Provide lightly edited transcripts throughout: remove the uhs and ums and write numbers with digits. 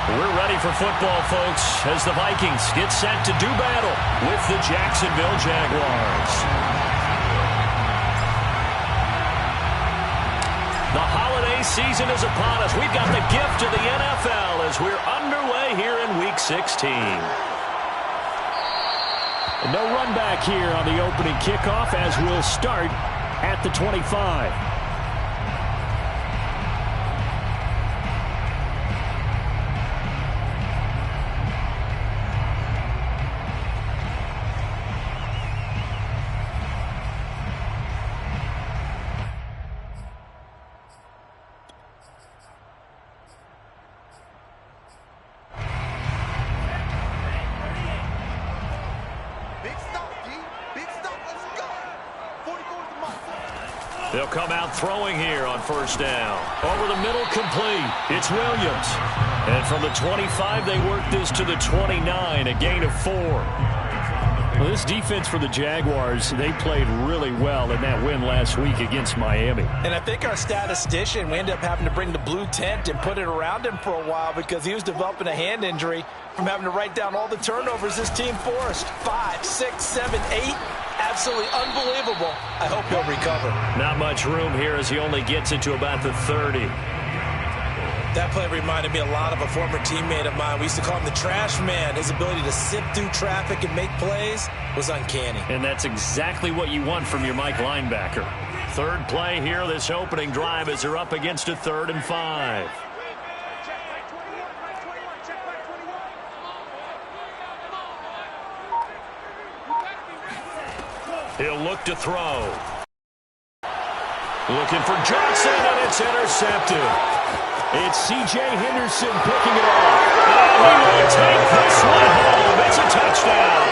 We're ready for football, folks, as the Vikings get set to do battle with the Jacksonville Jaguars. The holiday season is upon us. We've got the gift of the NFL as we're underway here in Week 16. No run back here on the opening kickoff as we'll start at the 25. They'll come out throwing here on first down. Over the middle, complete. It's Williams. And from the 25, they work this to the 29, a gain of 4. Well, this defense for the Jaguars, they played really well in that win last week against Miami. And I think our statistician, we ended up having to bring the blue tent and put it around him for a while because he was developing a hand injury from having to write down all the turnovers this team forced. 5, 6, 7, 8. Absolutely unbelievable. I hope he'll recover. Not much room here as he only gets it to about the 30. That play reminded me a lot of a former teammate of mine. We used to call him the trash man. His ability to sift through traffic and make plays was uncanny. And that's exactly what you want from your Mike linebacker. Third play here, this opening drive as they're up against a 3rd and 5. He'll look to throw. Looking for Johnson, and it's intercepted. It's C.J. Henderson picking it off. And he will take this one home. It's a touchdown.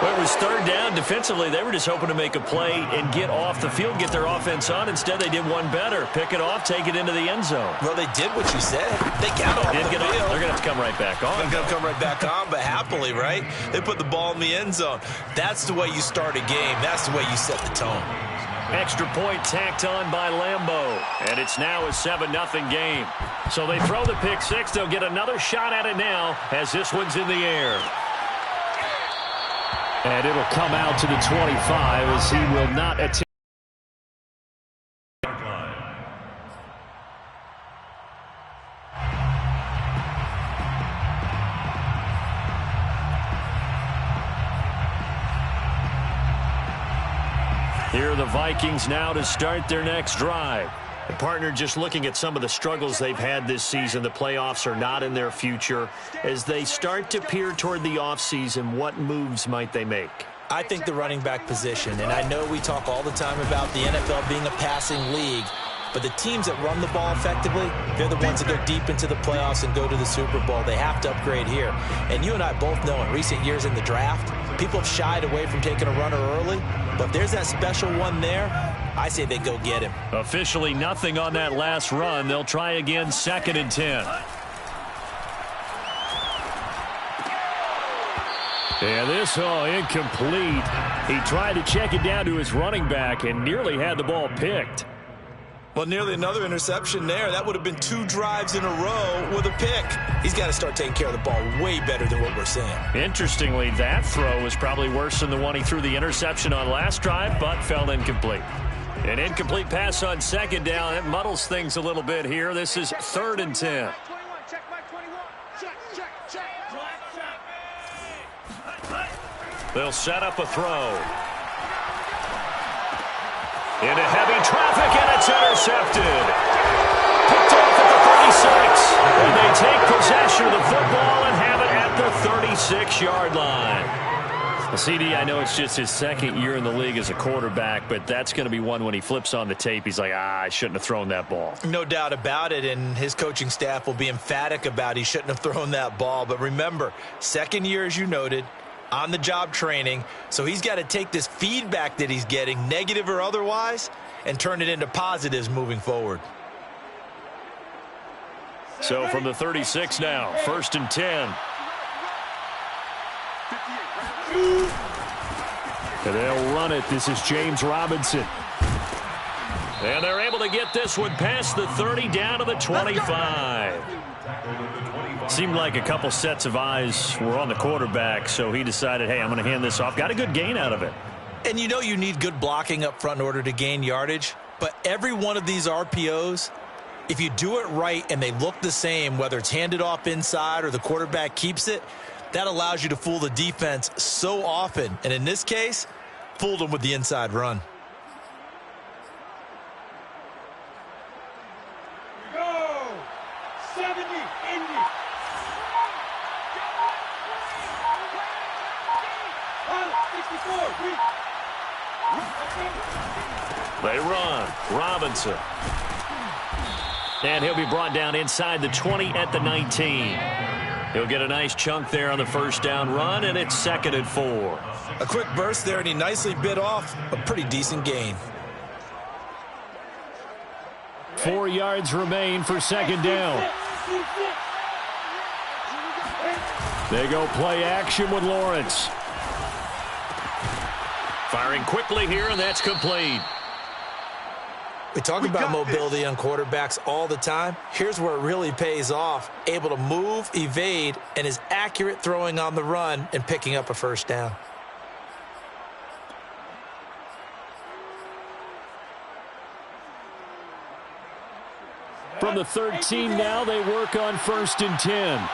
Well, it was 3rd down. Defensively, they were just hoping to make a play and get off the field, get their offense on. Instead, they did one better. Pick it off, take it into the end zone. Well, they did what you said. They got off the field. They're going to have to come right back on. They're going to come right back on, but happily, right? They put the ball in the end zone. That's the way you start a game. That's the way you set the tone. Extra point tacked on by Lambeau. And it's now a 7-0 game. So they throw the pick six. They'll get another shot at it now as this one's in the air. And it'll come out to the 25 as he will not attempt. Here are the Vikings now to start their next drive. The partner just looking at some of the struggles they've had this season. The playoffs are not in their future. As they start to peer toward the offseason, what moves might they make? I think the running back position, and I know we talk all the time about the NFL being a passing league, but the teams that run the ball effectively, they're the ones that go deep into the playoffs and go to the Super Bowl. They have to upgrade here. And you and I both know in recent years in the draft, people have shied away from taking a runner early, but if there's that special one there, I say they go get him. Officially nothing on that last run. They'll try again, 2nd and 10. And this, incomplete. He tried to check it down to his running back and nearly had the ball picked. Well, nearly another interception there. That would have been 2 drives in a row with a pick. He's got to start taking care of the ball way better than what we're seeing. Interestingly, that throw was probably worse than the one he threw the interception on last drive, but fell incomplete. An incomplete pass on 2nd down. It muddles things a little bit here. This is 3rd and 10. They'll set up a throw. Into heavy traffic, and it's intercepted. Picked off at the 36. And they take possession of the football and have it at the 36-yard line. CD, I know it's just his 2nd year in the league as a quarterback, but that's going to be one when he flips on the tape. He's like, I shouldn't have thrown that ball. No doubt about it, and his coaching staff will be emphatic about he shouldn't have thrown that ball. But remember, 2nd year, as you noted, on-the-job training, so he's got to take this feedback that he's getting, negative or otherwise, and turn it into positives moving forward. So from the 36 now, 1st and 10. And they'll run it. This is James Robinson. And they're able to get this one past the 30 down to the 25. Seemed like a couple sets of eyes were on the quarterback, so he decided, hey, I'm going to hand this off. Got a good gain out of it. And you know you need good blocking up front in order to gain yardage, but every one of these RPOs, if you do it right and they look the same, whether it's handed off inside or the quarterback keeps it, that allows you to fool the defense so often. And in this case, fooled them with the inside run. Go! 70, Indy. They run. Robinson. And he'll be brought down inside the 20 at the 19. He'll get a nice chunk there on the first down run, and it's 2nd and 4. A quick burst there, and he nicely bit off a pretty decent gain. 4 yards remain for 2nd down. They go play action with Lawrence. Firing quickly here, and that's complete. We talk about mobility on quarterbacks all the time. Here's where it really pays off. Able to move, evade, and is accurate throwing on the run and picking up a first down. From the 13 now, they work on 1st and 10.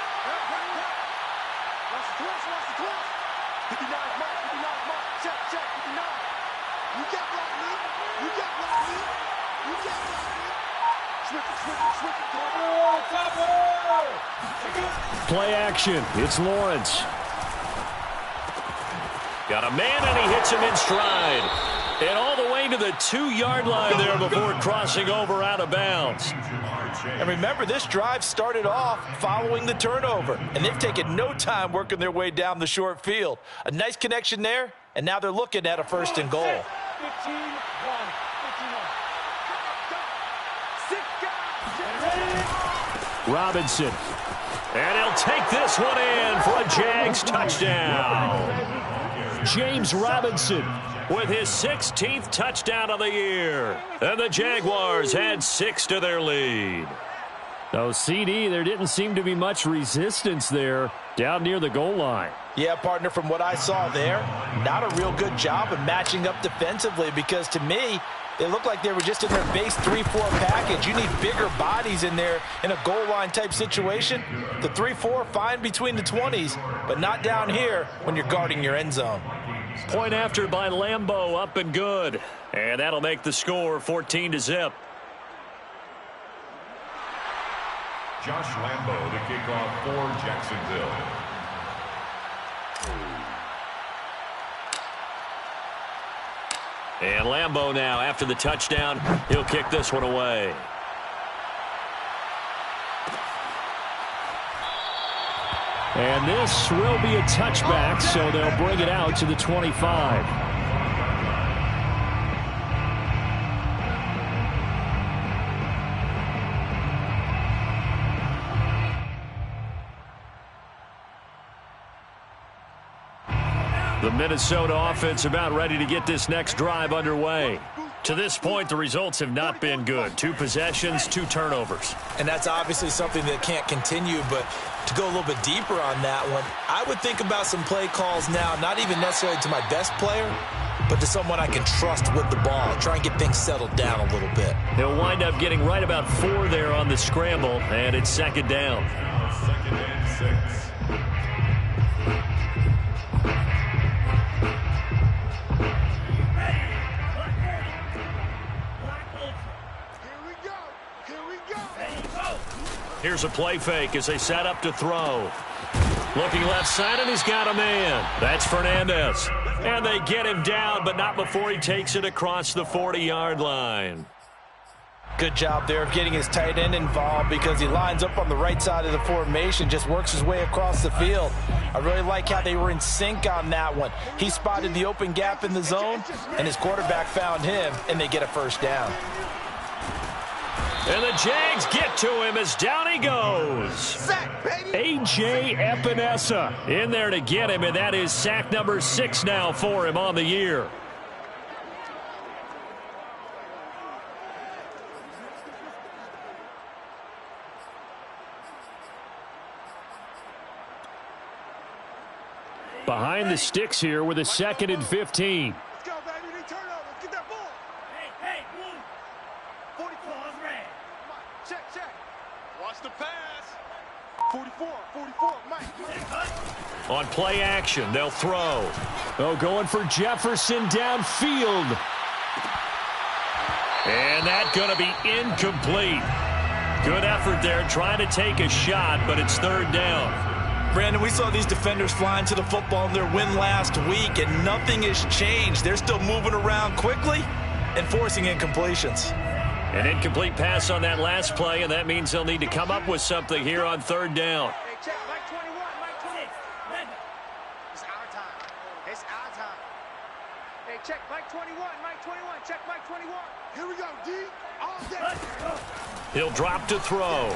Play action. It's Lawrence. Got a man, and he hits him in stride. And all the way to the 2-yard line there before crossing over out of bounds. And remember, this drive started off following the turnover, and they've taken no time working their way down the short field. A nice connection there, and now they're looking at a 1st and goal. 15-1. Robinson. And he'll take this one in for a Jags touchdown. James Robinson with his 16th touchdown of the year. And the Jaguars had 6 to their lead. So, CD, there didn't seem to be much resistance there down near the goal line. Yeah, partner, from what I saw there, not a real good job of matching up defensively because, to me, they looked like they were just in their base 3-4 package. You need bigger bodies in there in a goal line type situation. The 3-4, fine between the 20s, but not down here when you're guarding your end zone. Point after by Lambeau, up and good. And that'll make the score 14-0. Josh Lambeau to kick off for Jacksonville. And Lambeau now, after the touchdown, he'll kick this one away. And this will be a touchback, so they'll bring it out to the 25. The Minnesota offense about ready to get this next drive underway. To this point, the results have not been good. 2 possessions, 2 turnovers. And that's obviously something that can't continue, but to go a little bit deeper on that one, I would think about some play calls now, not even necessarily to my best player, but to someone I can trust with the ball. Try and get things settled down a little bit. He'll wind up getting right about 4 there on the scramble, and it's 2nd down. 2nd and 6. Here's a play fake as they set up to throw. Looking left side, and he's got a man. That's Fernandez. And they get him down, but not before he takes it across the 40-yard line. Good job there of getting his tight end involved because he lines up on the right side of the formation, just works his way across the field. I really like how they were in sync on that one. He spotted the open gap in the zone, and his quarterback found him, and they get a first down. And the Jags get to him as down he goes. A.J. Epinesa in there to get him, and that is sack number 6 now for him on the year. Behind the sticks here with a 2nd and 15. Let's go, baby. They turn over. Let's get that ball. Hey, move. 44. Red. Come on. Check. Watch the pass. 44. Mike. On play action, they'll throw. Oh, going for Jefferson downfield. And that's going to be incomplete. Good effort there trying to take a shot, but it's 3rd down. Brandon, we saw these defenders flying to the football in their win last week, and nothing has changed. They're still moving around quickly and forcing incompletions. An incomplete pass on that last play, and that means they'll need to come up with something here on 3rd down. Hey, check. Mike 21. Mike 26. It's our time. It's our time. Hey, check. Mike 21. Mike 21. Check Mike 21. Here we go, D. All day. Let's go. He'll drop to throw.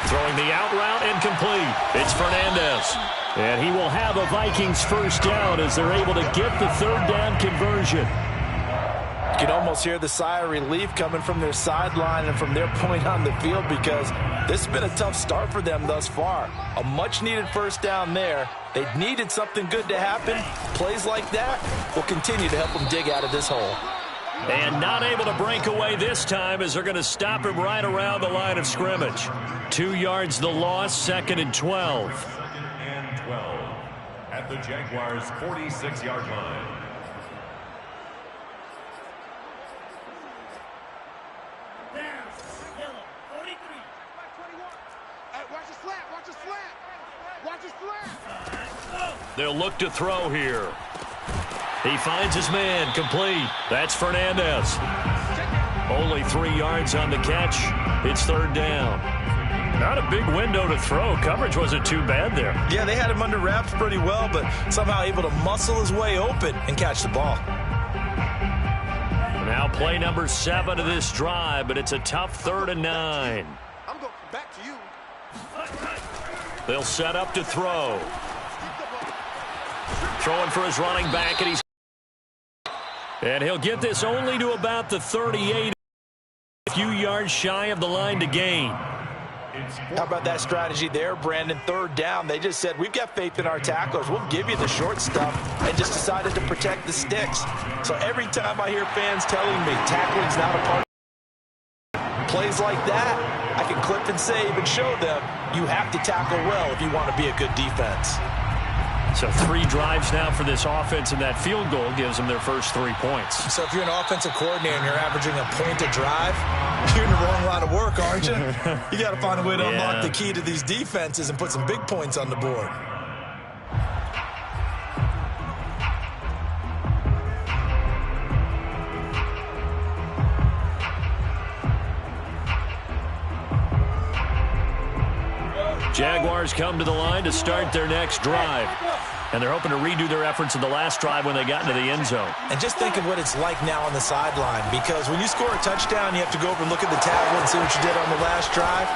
Throwing the out route, incomplete. It's Fernandez. And he will have a Vikings 1st down as they're able to get the 3rd down conversion. You can almost hear the sigh of relief coming from their sideline and from their point on the field, because this has been a tough start for them thus far. A much-needed 1st down there. They needed something good to happen. Plays like that will continue to help them dig out of this hole. And not able to break away this time as they're going to stop him right around the line of scrimmage. 2 yards the loss, 2nd and 12. 2nd and 12 at the Jaguars' 46-yard line. They'll look to throw here. He finds his man, complete. That's Fernandez. Only 3 yards on the catch. It's 3rd down. Not a big window to throw. Coverage wasn't too bad there. Yeah, they had him under wraps pretty well, but somehow able to muscle his way open and catch the ball. Now play number 7 of this drive, but it's a tough 3rd and 9. I'm going back to you. They'll set up to throw. Throwing for his running back, and he'll get this only to about the 38, a few yards shy of the line to gain. How about that strategy there, Brandon? 3rd down, they just said, we've got faith in our tacklers. We'll give you the short stuff, and just decided to protect the sticks. So every time I hear fans telling me tackling's not a part of plays like that, I can clip and save and show them you have to tackle well if you want to be a good defense. So 3 drives now for this offense, and that field goal gives them their first 3 points. So if you're an offensive coordinator and you're averaging a point a drive, you're in the wrong line of work, aren't you? You got to find a way to unlock the key to these defenses and put some big points on the board. Jaguars come to the line to start their next drive. And they're hoping to redo their efforts in the last drive when they got into the end zone. And just think of what it's like now on the sideline, because when you score a touchdown, you have to go over and look at the tablet and see what you did on the last drive.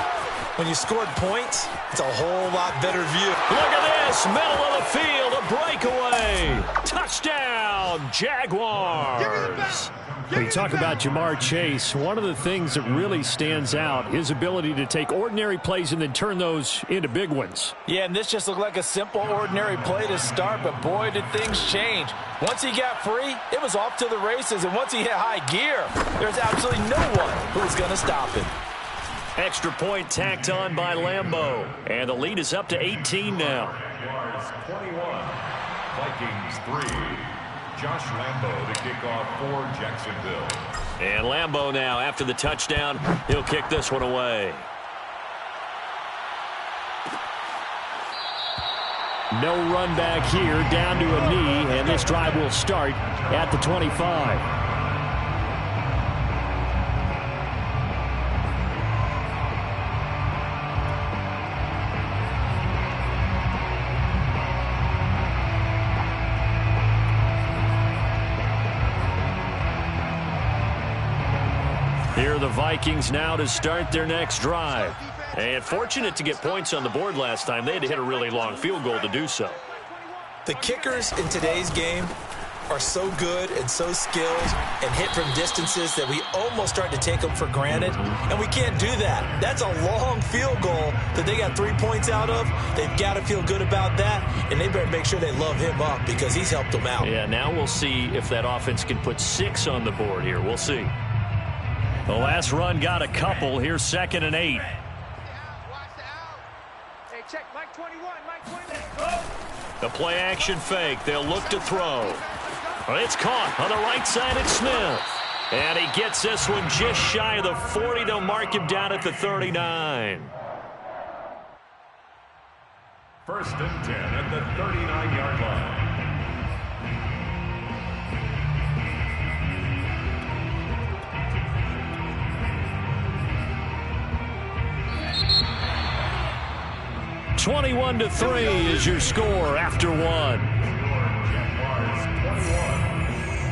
When you scored points, it's a whole lot better view. Look at this, middle of the field, a breakaway. Touchdown, Jaguars. When you talk about Jamar Chase, one of the things that really stands out, his ability to take ordinary plays and then turn those into big ones. Yeah, and this just looked like a simple, ordinary play to start, but boy, did things change. Once he got free, it was off to the races, and once he hit high gear, there's absolutely no one who was going to stop him. Extra point tacked on by Lambeau, and the lead is up to 18 now. Jaguars 21, Vikings 3. Josh Lambeau to kick off for Jacksonville. And Lambeau now, after the touchdown, he'll kick this one away. No run back here, down to a knee, and this drive will start at the 25. Here are the Vikings now to start their next drive. And fortunate to get points on the board last time. They had to hit a really long field goal to do so. The kickers in today's game are so good and so skilled and hit from distances that we almost start to take them for granted, and we can't do that. That's a long field goal that they got 3 points out of. They've got to feel good about that, and they better make sure they love him up because he's helped them out. Yeah, now we'll see if that offense can put 6 on the board here. We'll see. The last run got a couple. Here's 2nd and 8. Hey, check, Mike 21, Mike 21. The play action fake. They'll look to throw. It's caught on the right side. It's Smith. And he gets this one just shy of the 40. They'll mark him down at the 39. 1st and 10 at the 39-yard line. (21-3) is your score after 1. Jaguars 21,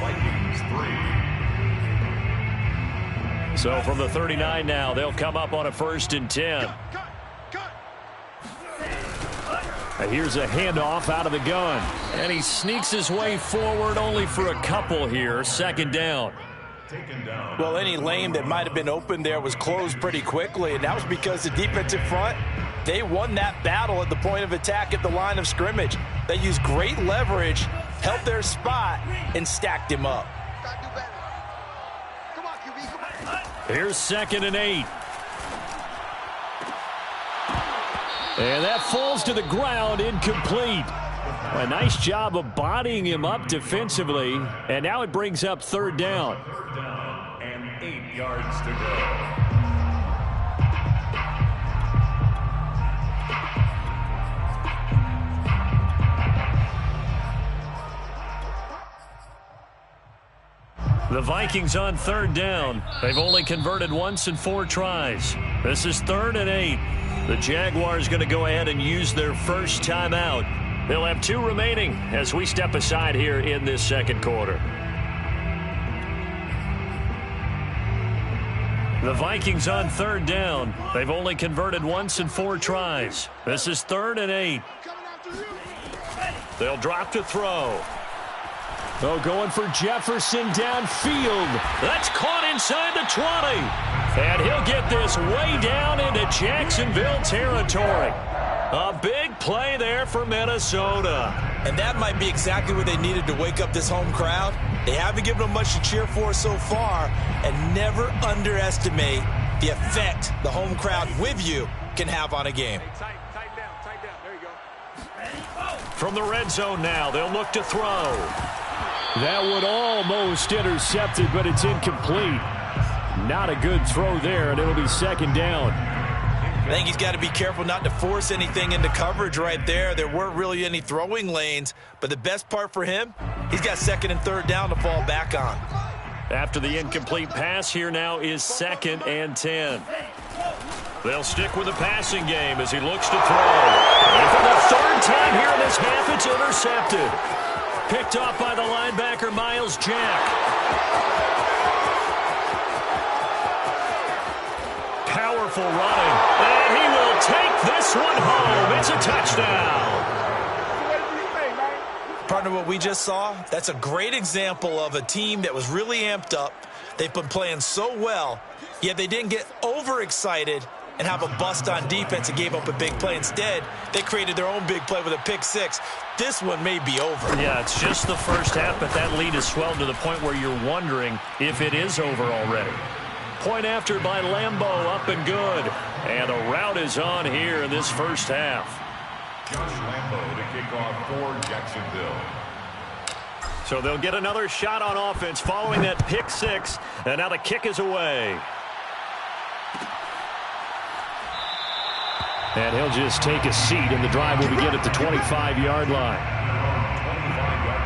Vikings 3. So from the 39 now, they'll come up on a 1st and 10. And here's a handoff out of the gun. And he sneaks his way forward only for a couple here. 2nd down. Well, any lane that might have been open there was closed pretty quickly, and that was because the defensive front, they won that battle at the point of attack at the line of scrimmage. They used great leverage, held their spot, and stacked him up. Come on, QB, come on. Here's 2nd and 8. And that falls to the ground, incomplete. A nice job of bodying him up defensively. And now it brings up 3rd down. 3rd down and 8 yards to go. The Vikings on 3rd down. They've only converted once in 4 tries. This is 3rd and 8. The Jaguars going to go ahead and use their first timeout. They'll have 2 remaining as we step aside here in this 2nd quarter. The Vikings on 3rd down. They've only converted once in 4 tries. This is 3rd and 8. They'll drop to throw. Oh, going for Jefferson downfield. That's caught inside the 20. And he'll get this way down into Jacksonville territory. A big play there for Minnesota. And that might be exactly what they needed to wake up this home crowd. They haven't given them much to cheer for so far, and never underestimate the effect the home crowd with you can have on a game. Tight down, there you go. From the red zone now, they'll look to throw. That one almost intercepted, but it's incomplete. Not a good throw there, and it'll be 2nd down. I think he's got to be careful not to force anything into coverage right there. There weren't really any throwing lanes, but the best part for him, he's got 2nd and 3rd down to fall back on. After the incomplete pass, here now is 2nd and 10. They'll stick with the passing game as he looks to throw. And for the 3rd time here in this half, it's intercepted. Picked off by the linebacker, Miles Jack. Powerful running. And he will take this one home. It's a touchdown. Partner, what we just saw, that's a great example of a team that was really amped up. They've been playing so well, yet they didn't get overexcited and have a bust on defense and gave up a big play. Instead, they created their own big play with a pick 6. This one may be over. Yeah, it's just the first half, but that lead has swelled to the point where you're wondering if it is over already. Point after by Lambeau, up and good. And the route is on here in this first half. Josh Lambeau to kick off for Jacksonville. So they'll get another shot on offense following that pick 6. And now the kick is away. And he'll just take a seat, and the drive will begin at the 25-yard line. 25-yard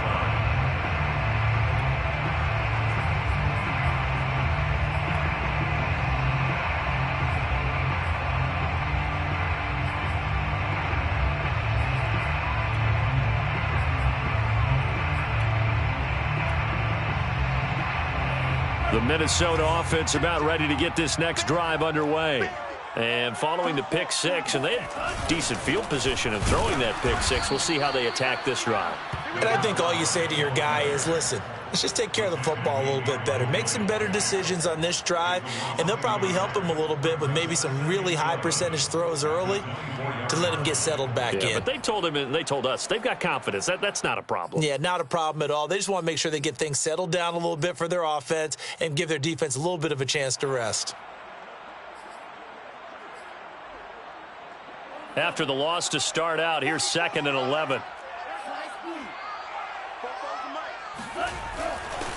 line. The Minnesota offense about ready to get this next drive underway. And following the pick 6, and they had decent field position in throwing that pick 6. We'll see how they attack this drive. And I think all you say to your guy is, listen, let's just take care of the football a little bit better. Make some better decisions on this drive, and they'll probably help him a little bit with maybe some really high percentage throws early to let him get settled back in. But they told him and they told us they've got confidence. That's not a problem. Yeah, not a problem at all. They just want to make sure they get things settled down a little bit for their offense and give their defense a little bit of a chance to rest. After the loss to start out, here's 2nd and 11.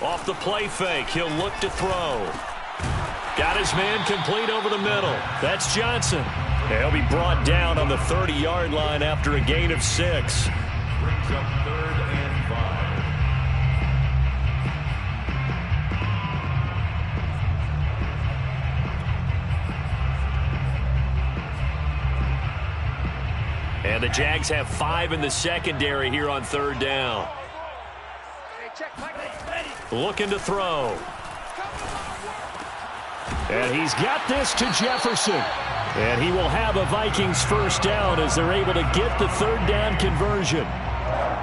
Off the play fake, he'll look to throw. Got his man complete over the middle. That's Johnson. He'll be brought down on the 30-yard line after a gain of 6. Brings up 3rd and 5. And the Jags have 5 in the secondary here on 3rd down. Looking to throw. And he's got this to Jefferson. And he will have a Vikings first down as they're able to get the 3rd down conversion.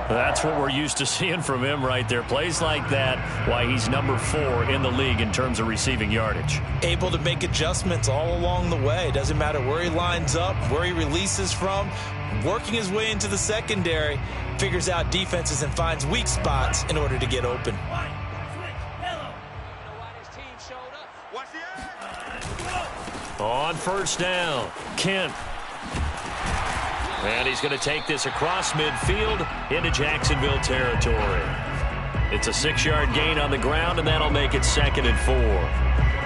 That's what we're used to seeing from him right there. Plays like that, why he's number 4 in the league in terms of receiving yardage. Able to make adjustments all along the way. Doesn't matter where he lines up, where he releases from. Working his way into the secondary, figures out defenses and finds weak spots in order to get open. On 1st down, Kent. And he's going to take this across midfield into Jacksonville territory. It's a 6-yard gain on the ground, and that'll make it 2nd and 4.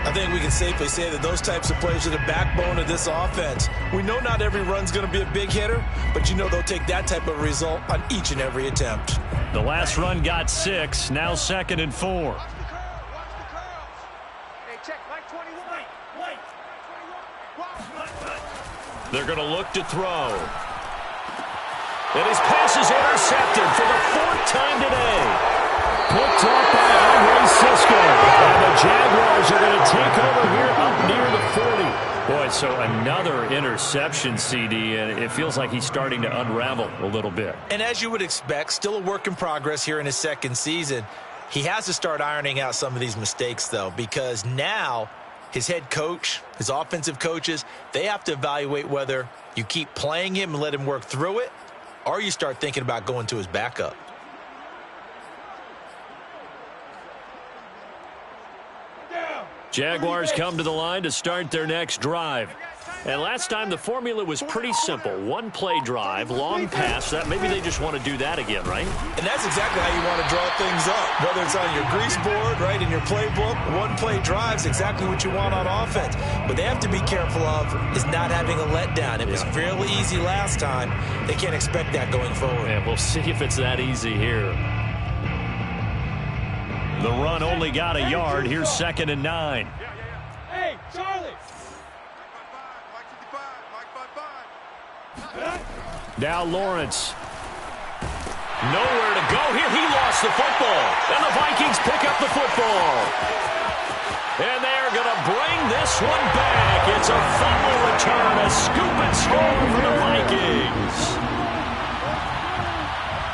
I think we can safely say that those types of plays are the backbone of this offense. We know not every run's going to be a big hitter, but you know they'll take that type of result on each and every attempt. The last run got 6, now 2nd and 4. They're going to look to throw. And his pass is intercepted for the 4th time today. Picked up by Andre Cisco. And the Jaguars are going to take over here up near the 40. Boy, so another interception, CD, and it feels like he's starting to unravel a little bit. And as you would expect, still a work in progress here in his 2nd season. He has to start ironing out some of these mistakes, though, because now his head coach, his offensive coaches, they have to evaluate whether you keep playing him and let him work through it, or you start thinking about going to his backup. Jaguars come to the line to start their next drive. And last time the formula was pretty simple. 1-play drive, long pass. That maybe they just want to do that again, right? And that's exactly how you want to draw things up. Whether it's on your grease board, right, in your playbook, 1-play drive is exactly what you want on offense. But they have to be careful of is not having a letdown. It was fairly easy last time. They can't expect that going forward. And we'll see if it's that easy here. The run only got a yard. Here's 2nd and 9. Hey, Charlie. Now Lawrence. Nowhere to go here. He lost the football. And the Vikings pick up the football. And they're going to bring this one back. It's a fumble return. A scoop and score for the Vikings.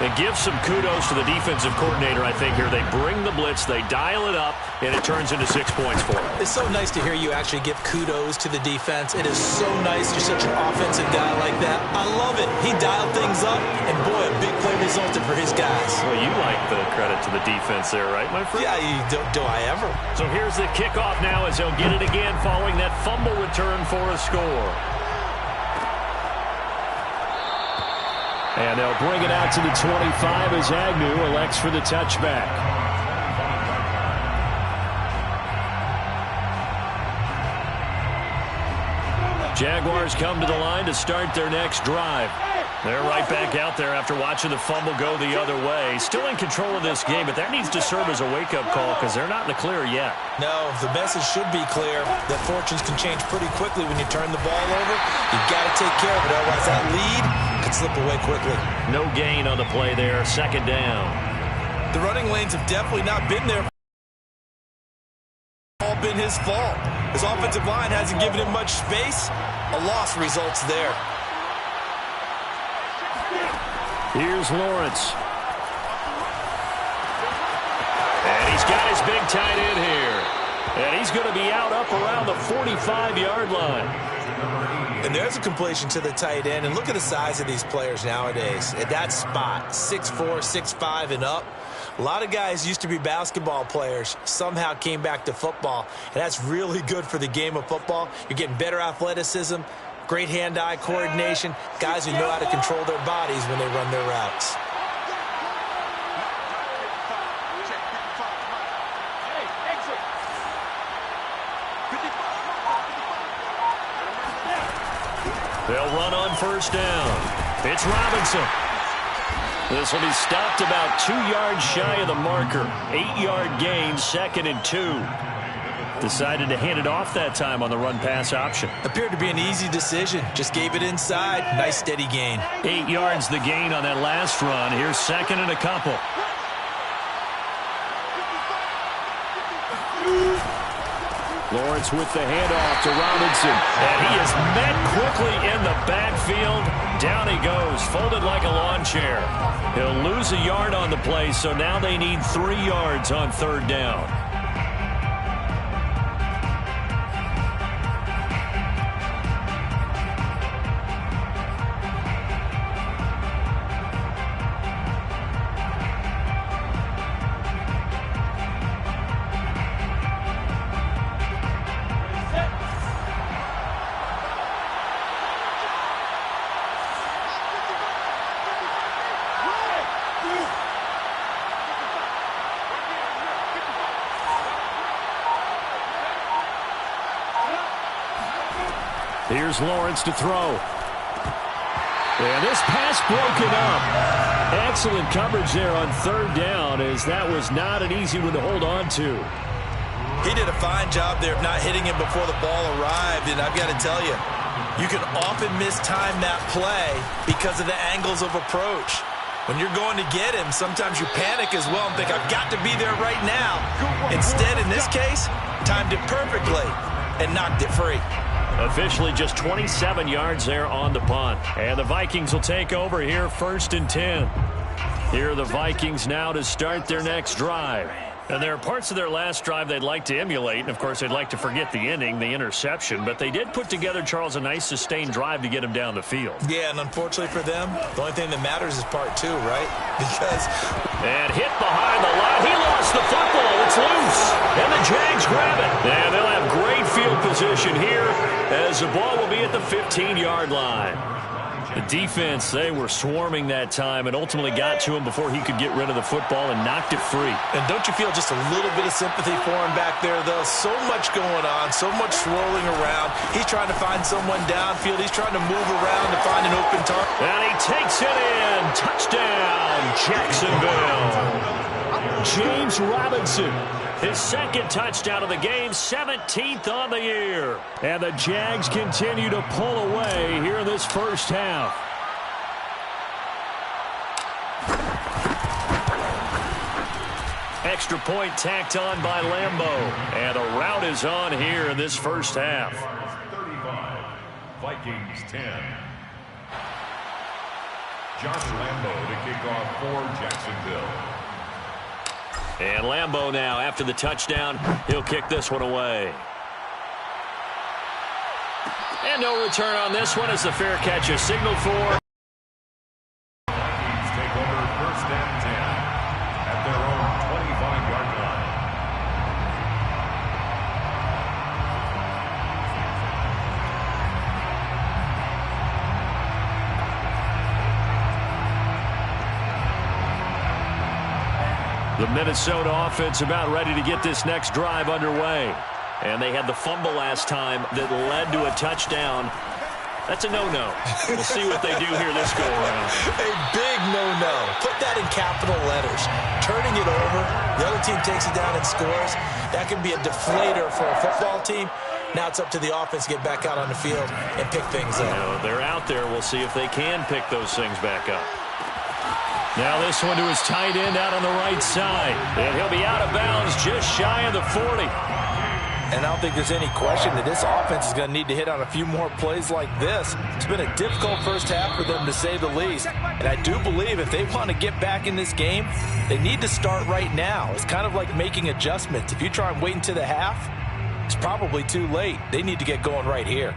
And give some kudos to the defensive coordinator, I think, here. They bring the blitz, they dial it up, and it turns into 6 points for them. It's so nice to hear you actually give kudos to the defense. It is so nice. You're such an offensive guy like that. I love it. He dialed things up, and boy, a big play resulted for his guys. Well, you like the credit to the defense there, right, my friend? Yeah, do I ever? So here's the kickoff now as they'll get it again following that fumble return for a score. And they'll bring it out to the 25 as Agnew elects for the touchback. Jaguars come to the line to start their next drive. They're right back out there after watching the fumble go the other way. Still in control of this game, but that needs to serve as a wake-up call because they're not in the clear yet. No, the message should be clear that fortunes can change pretty quickly when you turn the ball over. You've got to take care of it, otherwise that lead could slip away quickly. No gain on the play there, 2nd down. The running lanes have definitely not been there. All been his fault. His offensive line hasn't given him much space. A loss results there. Here's Lawrence. got his big tight end here. And he's going to be out up around the 45-yard line. And there's a completion to the tight end. And look at the size of these players nowadays. At that spot, 6'4", 6'5", and up. A lot of guys used to be basketball players, somehow came back to football. And that's really good for the game of football. You're getting better athleticism, great hand-eye coordination, guys who know how to control their bodies when they run their routes. They'll run on first down. It's Robinson. This will be stopped about 2 yards shy of the marker. 8-yard gain, 2nd and 2. Decided to hand it off that time on the run-pass option. Appeared to be an easy decision. Just gave it inside. Nice steady gain. 8 yards the gain on that last run. Here's 2nd and a couple. Lawrence with the handoff to Robinson. And he is met quickly in the backfield. Down he goes, folded like a lawn chair. He'll lose a yard on the play, so now they need 3 yards on third down. Here's Lawrence to throw. And this pass broken up. Excellent coverage there on third down, as that was not an easy one to hold on to. He did a fine job there of not hitting him before the ball arrived, and I've got to tell you, you can often mistime that play because of the angles of approach. When you're going to get him, sometimes you panic as well and think, I've got to be there right now. Instead, in this case, timed it perfectly and knocked it free. Officially just 27 yards there on the punt. And the Vikings will take over here, 1st and 10. Here are the Vikings now to start their next drive. And there are parts of their last drive they'd like to emulate. And, of course, they'd like to forget the ending, the interception. But they did put together, Charles, a nice sustained drive to get him down the field. Yeah, and unfortunately for them, the only thing that matters is part 2, right? Because... And hit behind the line. He lost the football. It's loose. And the Jags grab it. And they'll have great field position here as the ball will be at the 15-yard line. The defense, they were swarming that time and ultimately got to him before he could get rid of the football and knocked it free. And don't you feel just a little bit of sympathy for him back there, though? So much going on, so much swirling around. He's trying to find someone downfield. He's trying to move around to find an open target. And he takes it in. Touchdown, Jacksonville. James Robinson, his 2nd touchdown of the game, 17th on the year. And the Jags continue to pull away here in this first half. Extra point tacked on by Lambeau. And a route is on here in this first half. 35, Vikings 10. Josh Lambeau to kick off for Jacksonville. And Lambeau now, after the touchdown, he'll kick this one away. And no return on this one as the fair catch is signaled for. Vikings take over 1st and 10 at their own 25-yard line. The Minnesota offense about ready to get this next drive underway. And they had the fumble last time that led to a touchdown. That's a no-no. We'll see what they do here this go-around. A big no-no. Put that in capital letters. Turning it over, the other team takes it down and scores. That can be a deflator for a football team. Now it's up to the offense to get back out on the field and pick things up. You know, they're out there. We'll see if they can pick those things back up. Now this one to his tight end out on the right side. And he'll be out of bounds just shy of the 40. And I don't think there's any question that this offense is going to need to hit on a few more plays like this. It's been a difficult first half for them, to say the least. And I do believe if they want to get back in this game, they need to start right now. It's kind of like making adjustments. If you try and wait until the half, it's probably too late. They need to get going right here.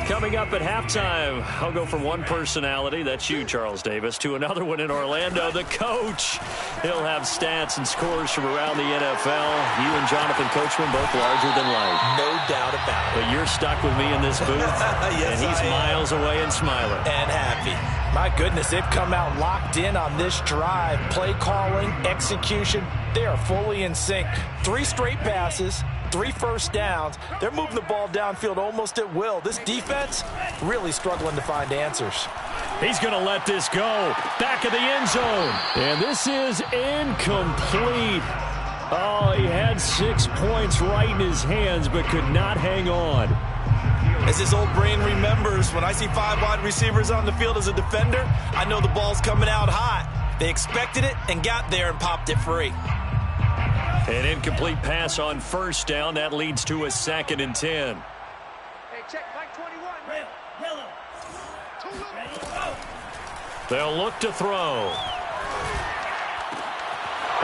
Coming up at halftime, I'll go from one personality, that's you, Charles Davis, to another one in Orlando, the coach. He'll have stats and scores from around the NFL. You and Jonathan Coachman both larger than life. No doubt about it. But you're stuck with me in this booth, yes, and he's miles away and smiling. And happy. My goodness, they've come out locked in on this drive. Play calling, execution, they are fully in sync. 3 straight passes. 3 first downs. They're moving the ball downfield almost at will. This defense really struggling to find answers. He's going to let this go. Back of the end zone. And this is incomplete. Oh, he had 6 points right in his hands, but could not hang on. As his old brain remembers, when I see 5 wide receivers on the field as a defender, I know the ball's coming out hot. They expected it and got there and popped it free. An incomplete pass on first down. That leads to a 2nd and 10. Hey, check Mike 21. They'll look to throw.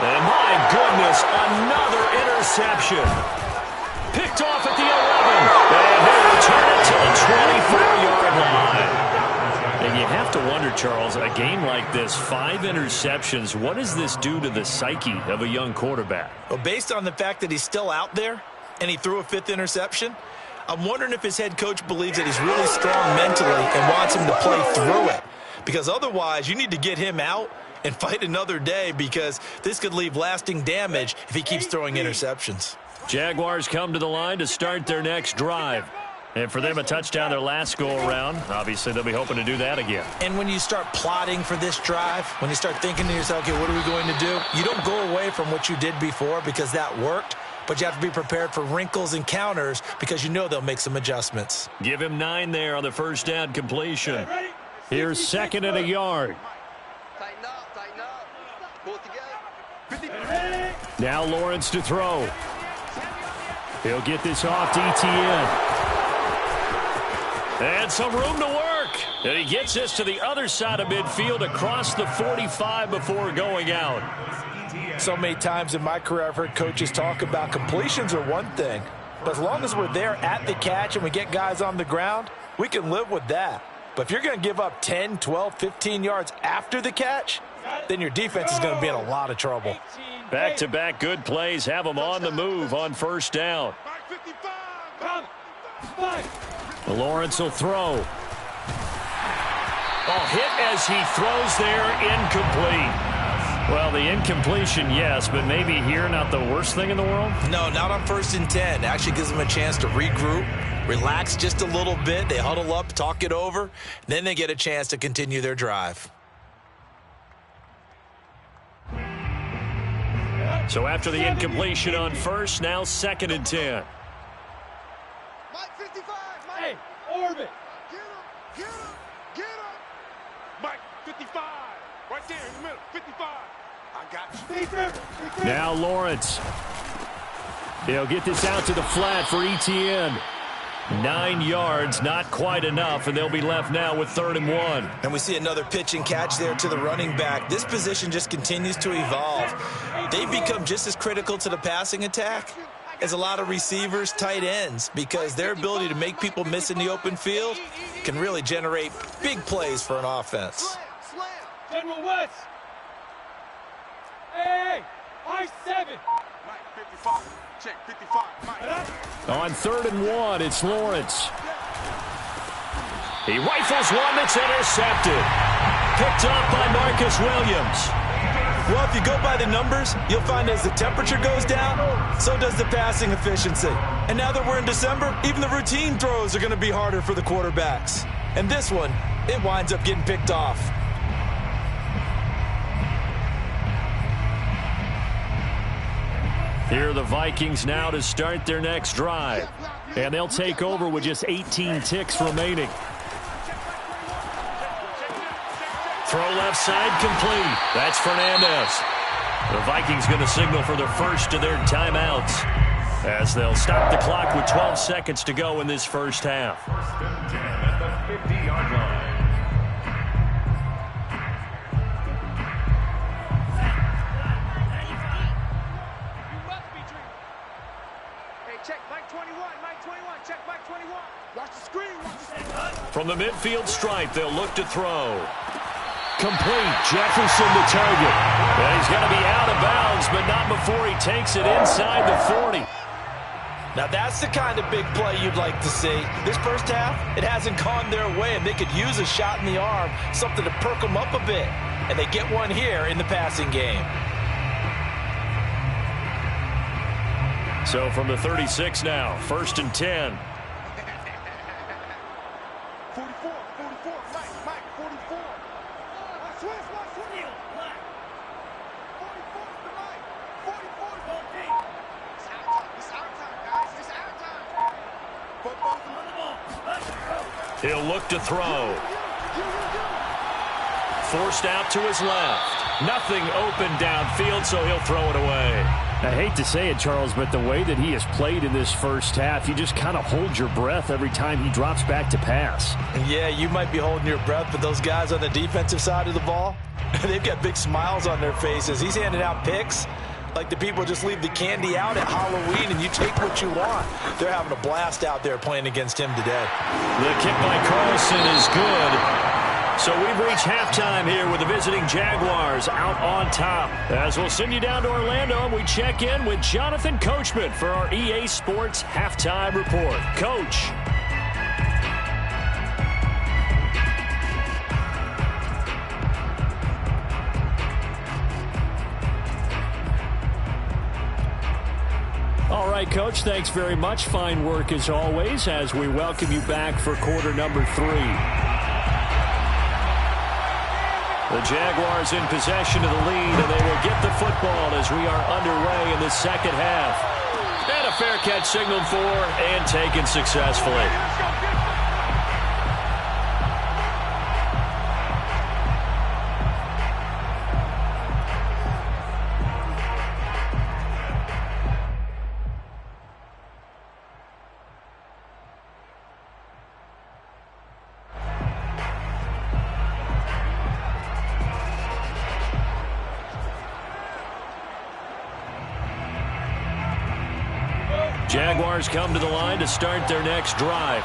And my goodness, another interception. Picked off at the 11. And they return it to the 24-yard line. And you have to wonder, Charles, a game like this, 5 interceptions, what does this do to the psyche of a young quarterback? Well, based on the fact that he's still out there and he threw a 5th interception, I'm wondering if his head coach believes that he's really strong mentally and wants him to play through it. Because otherwise, you need to get him out and fight another day, because this could leave lasting damage if he keeps throwing interceptions. Jaguars come to the line to start their next drive. And for them, a touchdown their last go-around. Obviously, they'll be hoping to do that again. And when you start plotting for this drive, when you start thinking to yourself, okay, what are we going to do? You don't go away from what you did before because that worked, but you have to be prepared for wrinkles and counters because you know they'll make some adjustments. Give him 9 there on the first down completion. Here's 2nd and a yard. Tighten up. Pull it together. Now Lawrence to throw. He'll get this off to ETN. And some room to work. And he gets this to the other side of midfield across the 45 before going out. So many times in my career, I've heard coaches talk about completions are one thing. But as long as we're there at the catch and we get guys on the ground, we can live with that. But if you're going to give up 10, 12, 15 yards after the catch, then your defense is going to be in a lot of trouble. Back-to-back good plays have them on the move on first down. Lawrence will throw. Hit as he throws there, incomplete. Well, the incompletion, yes, but maybe here not the worst thing in the world? No, not on 1st and 10. Actually gives them a chance to regroup, relax just a little bit. They huddle up, talk it over, then they get a chance to continue their drive. So after the incompletion on first, now 2nd and 10. Mike 55. Mike. Hey, orbit. Get him. Mike 55. Right there in the middle. 55. I got you. Now Lawrence. He'll get this out to the flat for ETN. 9 yards, not quite enough, and they'll be left now with 3rd and 1. And we see another pitch and catch there to the running back. This position just continues to evolve. They've become just as critical to the passing attack as a lot of receivers, tight ends, because their ability to make people miss in the open field can really generate big plays for an offense. Slam. General West. Hey, I-7. Mike 55. Check 55. Mike. On 3rd and 1, it's Lawrence. He rifles one that's intercepted. Picked up by Marcus Williams. Well, if you go by the numbers, you'll find as the temperature goes down, so does the passing efficiency. And now that we're in December, even the routine throws are going to be harder for the quarterbacks. And this one, it winds up getting picked off. Here are the Vikings now to start their next drive. And they'll take over with just 18 ticks remaining. left side, complete. That's Fernandez. The Vikings going to signal for the first of their timeouts as they'll stop the clock with 12 seconds to go in this first half. First and 10 at the 50-yard line. Check Mike 21, Mike 21, check Mike 21. Watch the screen, watch the screen. From the midfield stripe, they'll look to throw. Complete. Jefferson to target. And he's going to be out of bounds, but not before he takes it inside the 40. Now that's the kind of big play you'd like to see. This first half, it hasn't gone their way, and they could use a shot in the arm, something to perk them up a bit. And they get one here in the passing game. So from the 36 now, first and 10. 44, 44, Mike, 44. Watch Swiss, watch Swiss. 44 to Mike. 44 to Mike. It's our time, guys. It's our time. Football's on the ball. He'll look to throw. Forced out to his left. Nothing open downfield, so he'll throw it away. I hate to say it, Charles, but the way that he has played in this first half, you just kind of hold your breath every time he drops back to pass. Yeah, you might be holding your breath, but those guys on the defensive side of the ball, they've got big smiles on their faces. He's handing out picks like the people just leave the candy out at Halloween and you take what you want. They're having a blast out there playing against him today. The kick by Carlson is good. So we've reached halftime here with the visiting Jaguars out on top. As we'll send you down to Orlando, and we check in with Jonathan Coachman for our EA Sports Halftime Report. Coach. All right, Coach, thanks very much. Fine work as always as we welcome you back for quarter number 3. The Jaguars in possession of the lead, and they will get the football as we are underway in the second half. And a fair catch signaled for and taken successfully. Jaguars come to the line to start their next drive.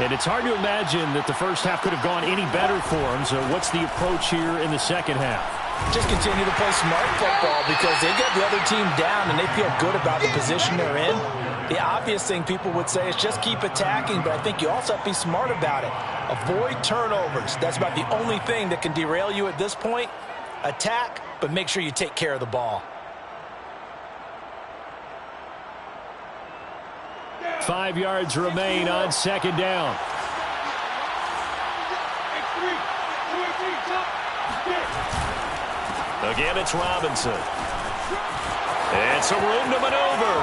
And it's hard to imagine that the first half could have gone any better for them. So what's the approach here in the second half? Just continue to play smart football because they've got the other team down and they feel good about the position they're in. The obvious thing people would say is just keep attacking, but I think you also have to be smart about it. Avoid turnovers. That's about the only thing that can derail you at this point. Attack, but make sure you take care of the ball. 5 yards remain on second down. Again, it's Robinson. And some room to maneuver.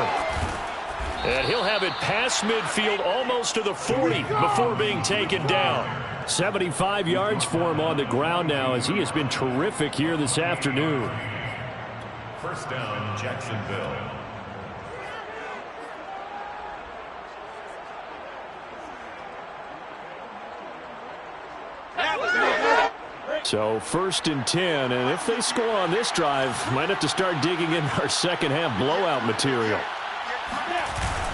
And he'll have it past midfield almost to the 40 before being taken down. 75 yards for him on the ground now as he has been terrific here this afternoon. First down, Jacksonville. So first and 10, and if they score on this drive, might have to start digging in our second half blowout material.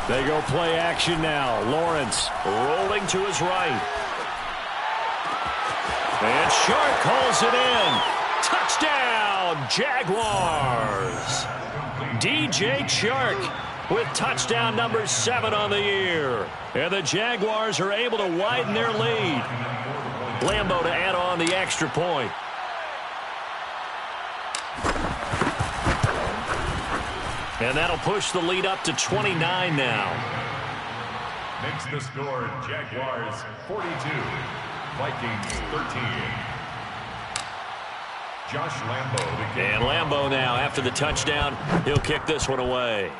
They go play action now. Lawrence Rolling to his right. And Shark calls it in. Touchdown, Jaguars. DJ Chark with touchdown number 7 on the year. And the Jaguars are able to widen their lead. Lambo to add on the extra point. And that'll push the lead up to 29 now. Makes the score Jaguars 42, Vikings 13. Josh Lambo. And Lambo now, after the touchdown, he'll kick this one away.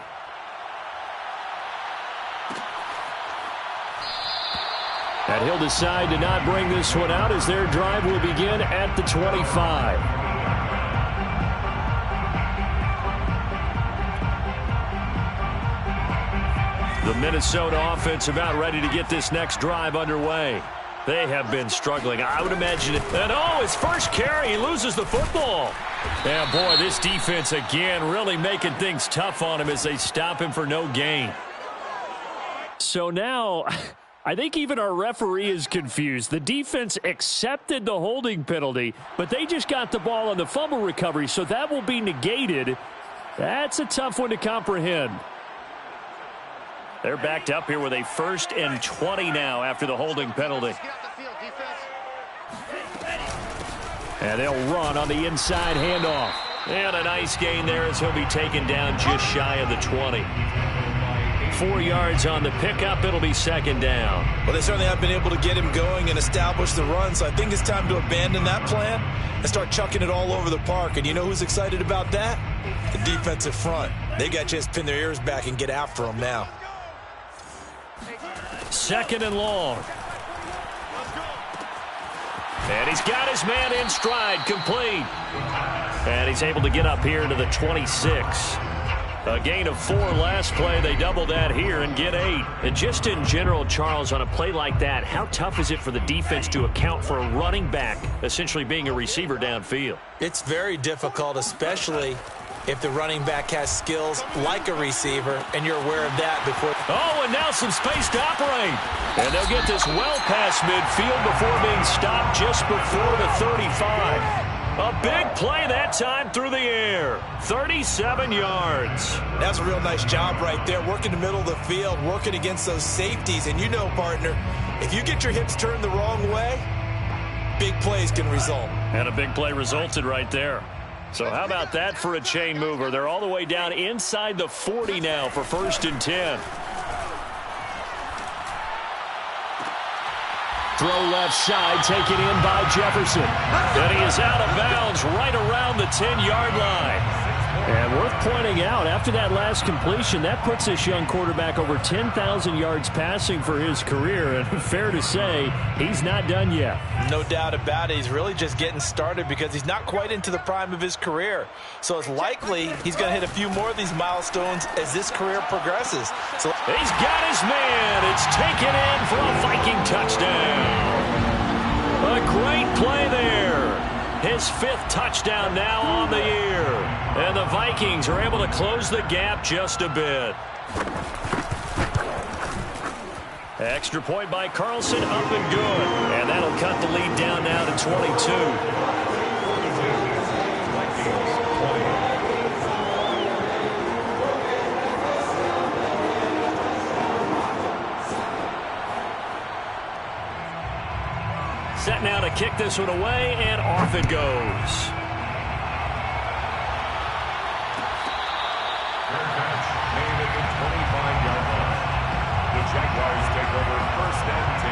And he'll decide to not bring this one out as their drive will begin at the 25. The Minnesota offense about ready to get this next drive underway. They have been struggling. I would imagine it. And his first carry, he loses the football. Yeah, boy, this defense again really making things tough on him as they stop him for no gain. So now, I think even our referee is confused. The defense accepted the holding penalty, but they just got the ball on the fumble recovery, so that will be negated. That's a tough one to comprehend. They're backed up here with a 1st and 20 now after the holding penalty. And they'll run on the inside handoff. And a nice gain there as he'll be taken down just shy of the 20. 4 yards on the pickup. It'll be 2nd down. Well, they certainly have been able to get him going and establish the run, so I think it's time to abandon that plan and start chucking it all over the park. And you know who's excited about that? The defensive front. They got to just pin their ears back and get after him now. 2nd and long. And he's got his man in stride, complete. And he's able to get up here to the 26. A gain of 4 last play. They double that here and get 8. And just in general, Charles, on a play like that, how tough is it for the defense to account for a running back essentially being a receiver downfield? It's very difficult, especially if the running back has skills like a receiver, and you're aware of that before. Oh, and now some space to operate. And they'll get this well past midfield before being stopped just before the 35. A big play that time through the air. 37 yards. That's a real nice job right there, working the middle of the field, working against those safeties. And you know, partner, if you get your hips turned the wrong way, big plays can result. And a big play resulted right there. So how about that for a chain mover? They're all the way down inside the 40 now for 1st and 10. Throw left side, taken in by Jefferson. And he is out of bounds right around the 10-yard line. And worth pointing out, after that last completion, that puts this young quarterback over 10,000 yards passing for his career. And fair to say, he's not done yet. No doubt about it. He's really just getting started because he's not quite into the prime of his career. So it's likely he's going to hit a few more of these milestones as this career progresses. So he's got his man. It's taken in for a Viking touchdown. A great play there. His 5th touchdown now on the year. And the Vikings are able to close the gap just a bit. Extra point by Carlson, up and good. And that'll cut the lead down now to 22. Set now to kick this one away, and off it goes. Made at the 25-yard line. The Jaguars take over 1st and 10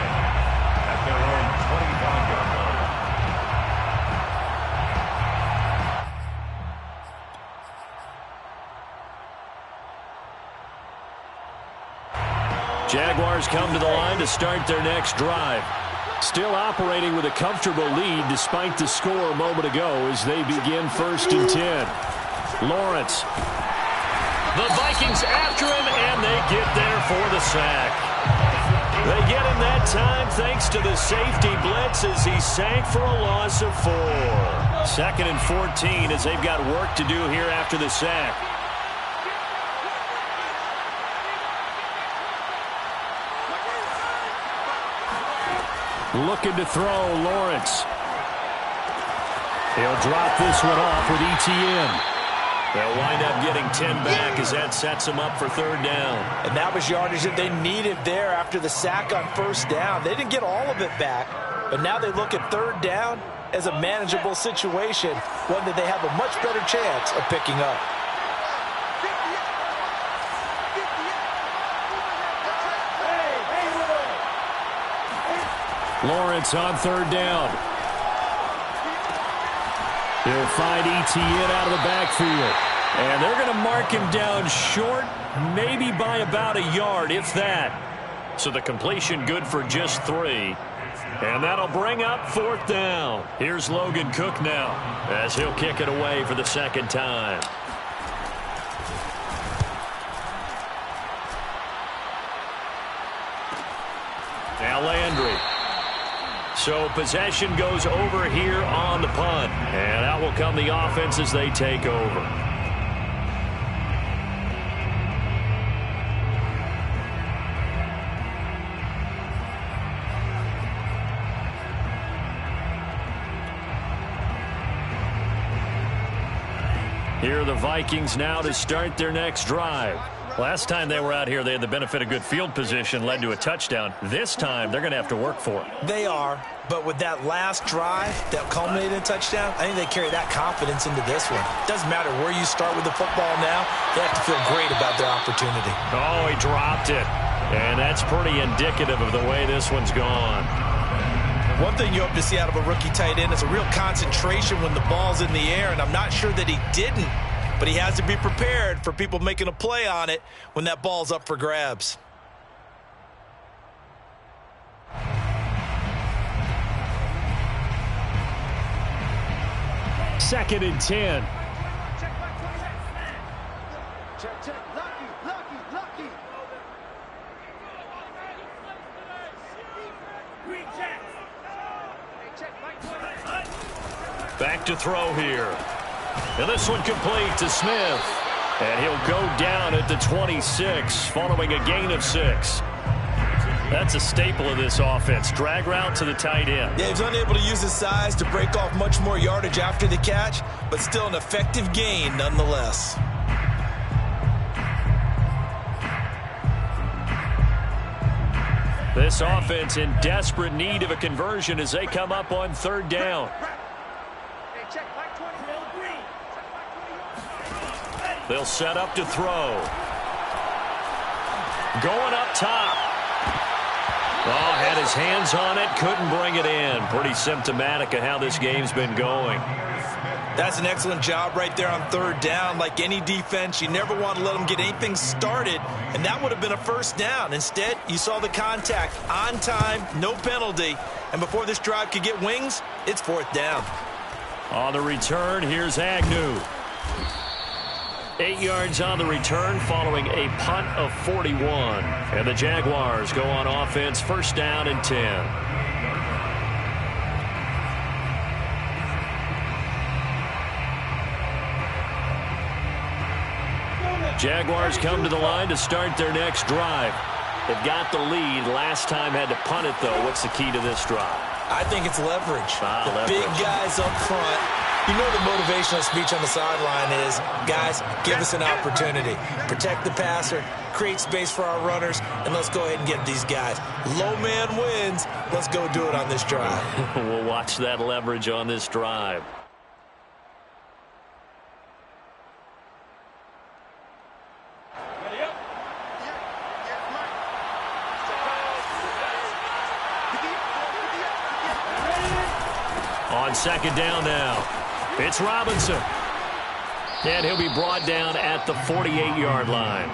at their own 25-yard line. Jaguars come to the line to start their next drive. Still operating with a comfortable lead despite the score a moment ago as they begin 1st and 10. Lawrence. The Vikings after him, and they get there for the sack. They get him that time thanks to the safety blitz as he sank for a loss of 4. 2nd and 14 as they've got work to do here after the sack. Looking to throw, Lawrence. He'll drop this one off with ETN. They'll wind up getting 10 back as that sets them up for 3rd down. And that was yardage that they needed there after the sack on 1st down. They didn't get all of it back, but now they look at 3rd down as a manageable situation, one that they have a much better chance of picking up. Lawrence on 3rd down. He'll find ETN out of the backfield. And they're going to mark him down short, maybe by about a yard, if that. So the completion good for just 3. And that'll bring up 4th down. Here's Logan Cook now as he'll kick it away for the second time. Now Landry. So possession goes over here on the punt. And out will come the offense as they take over. Here are the Vikings now to start their next drive. Last time they were out here, they had the benefit of good field position, led to a touchdown. This time, they're going to have to work for it. They are, but with that last drive that culminated in a touchdown, I think they carry that confidence into this one. Doesn't matter where you start with the football now, they have to feel great about their opportunity. Oh, he dropped it. And that's pretty indicative of the way this one's gone. One thing you hope to see out of a rookie tight end is a real concentration when the ball's in the air, and I'm not sure that he didn't, but he has to be prepared for people making a play on it when that ball's up for grabs. Second and 10. Check. Lucky. Back to throw here. And this one complete to Smith. And he'll go down at the 26 following a gain of 6. That's a staple of this offense. Drag route to the tight end. Yeah, he was unable to use his size to break off much more yardage after the catch, but still an effective gain nonetheless. This offense in desperate need of a conversion as they come up on 3rd down. They'll set up to throw. Going up top. Oh, had his hands on it, couldn't bring it in. Pretty symptomatic of how this game's been going. That's an excellent job right there on 3rd down. Like any defense, you never want to let them get anything started, and that would have been a 1st down. Instead, you saw the contact on time, no penalty, and before this drive could get wings, it's 4th down. On the return, here's Agnew. 8 yards on the return following a punt of 41. And the Jaguars go on offense, 1st down and 10. Jaguars come to the line to start their next drive. They've got the lead. Last time had to punt it, though. What's the key to this drive? I think it's leverage. Leverage. Big guys up front. You know the motivational speech on the sideline is, guys, give us an opportunity. Protect the passer, create space for our runners, and let's go ahead and get these guys. Low man wins. Let's go do it on this drive. We'll watch that leverage on this drive. On 2nd down now. It's Robinson. And he'll be brought down at the 48-yard line.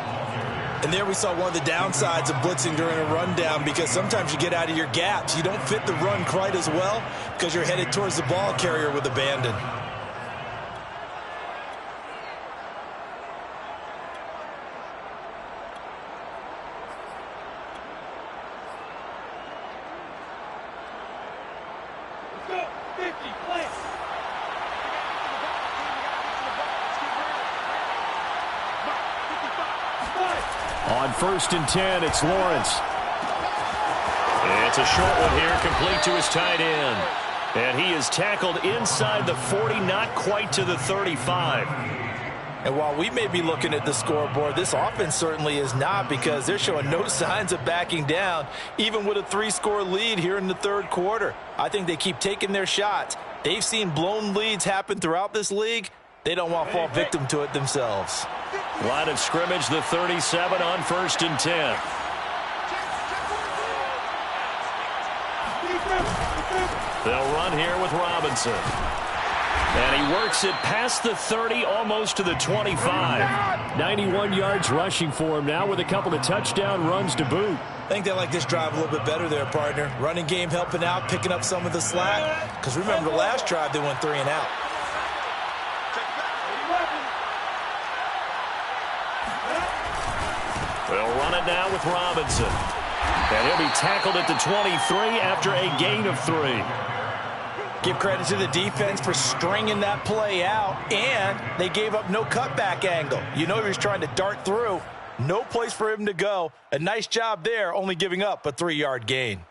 And there we saw one of the downsides of blitzing during a rundown, because sometimes you get out of your gaps. You don't fit the run quite as well because you're headed towards the ball carrier with abandon. On 1st and 10, it's Lawrence. It's a short one here, complete to his tight end. And he is tackled inside the 40, not quite to the 35. And while we may be looking at the scoreboard, this offense certainly is not, because they're showing no signs of backing down, even with a 3-score lead here in the 3rd quarter. I think they keep taking their shots. They've seen blown leads happen throughout this league. They don't want to fall victim to it themselves. Line of scrimmage, the 37 on 1st and 10. They'll run here with Robinson. And he works it past the 30, almost to the 25. 91 yards rushing for him now with a couple of touchdown runs to boot. I think they like this drive a little bit better there, partner. Running game helping out, picking up some of the slack. Because remember the last drive, they went 3 and out. They'll run it now with Robinson. And he'll be tackled at the 23 after a gain of 3. Give credit to the defense for stringing that play out, and they gave up no cutback angle. You know he was trying to dart through. No place for him to go. A nice job there, only giving up a 3-yard gain.